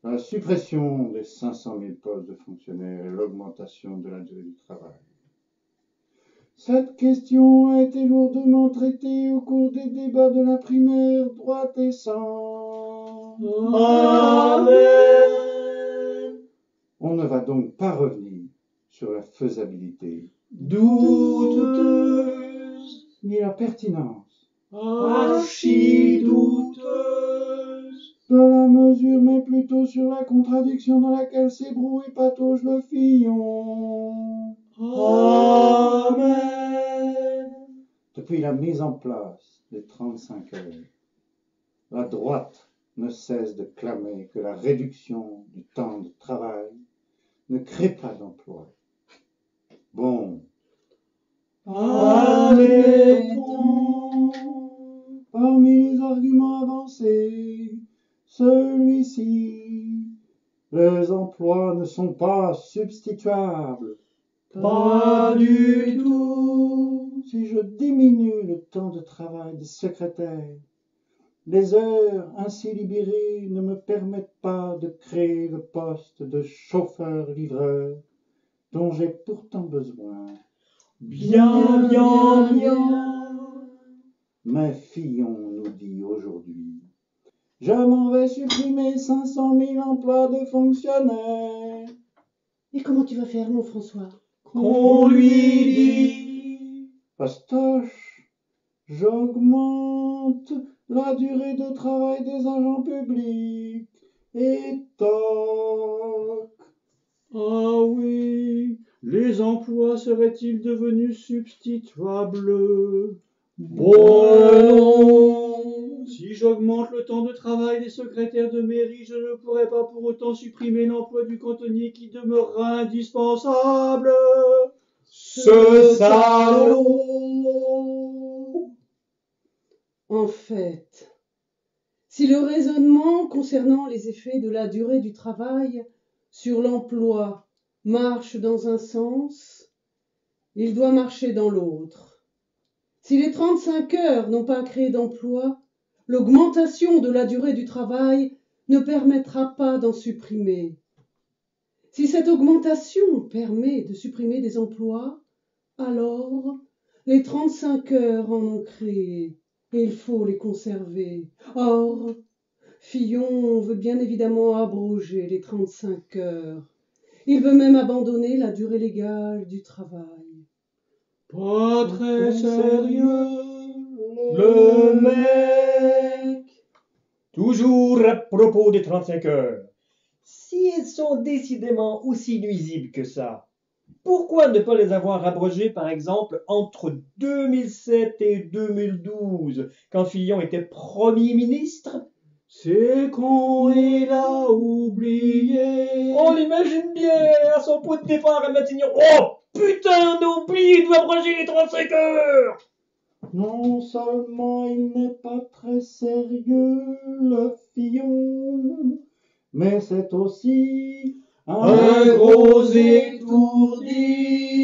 La suppression des 500 000 postes de fonctionnaires et l'augmentation de la durée du travail. Cette question a été lourdement traitée au cours des débats de la primaire droite et centre. Amen. On ne va donc pas revenir sur la faisabilité Douteuse, ni la pertinence archi-douteuse, de la mesure, mais plutôt sur la contradiction dans laquelle s'ébroue et patauge le Fillon. Amen. Depuis la mise en place des 35 heures, la droite ne cesse de clamer que la réduction du temps de travail ne crée pas d'emploi. Bon, Admettons. parmi les arguments avancés, celui-ci, les emplois ne sont pas substituables. Pas du tout. Si je diminue le temps de travail des secrétaires, les heures ainsi libérées ne me permettent pas de créer le poste de chauffeur-livreur dont j'ai pourtant besoin. Bien. Mais Fillon nous dit aujourd'hui, je m'en vais supprimer 500 000 emplois de fonctionnaires. Et comment tu vas faire, mon François? Qu'on lui dit. Fastoche, j'augmente la durée de travail des agents publics. Et toc. Ah oui, les emplois seraient-ils devenus substituables? Bon, si j'augmente le temps de travail des secrétaires de mairie, je ne pourrai pas pour autant supprimer l'emploi du cantonnier qui demeurera indispensable. Ce salaud! En fait, si le raisonnement concernant les effets de la durée du travail sur l'emploi marche dans un sens, il doit marcher dans l'autre. Si les 35 heures n'ont pas créé d'emploi, l'augmentation de la durée du travail ne permettra pas d'en supprimer. Si cette augmentation permet de supprimer des emplois, alors les 35 heures en ont créé et il faut les conserver. Or, Fillon veut bien évidemment abroger les 35 heures. Il veut même abandonner la durée légale du travail. Pas très sérieux, le mec. Toujours à propos des 35 heures. Si elles sont décidément aussi nuisibles que ça, pourquoi ne pas les avoir abrogées, par exemple, entre 2007 et 2012, quand Fillon était Premier ministre? C'est qu'on l'a oublié. On l'imagine bien à son point de départ à Matignon. Oh putain, on a oublié d'abroger les 35 heures! Non seulement il n'est pas très sérieux, le Fillon, mais c'est aussi Un gros étourdi.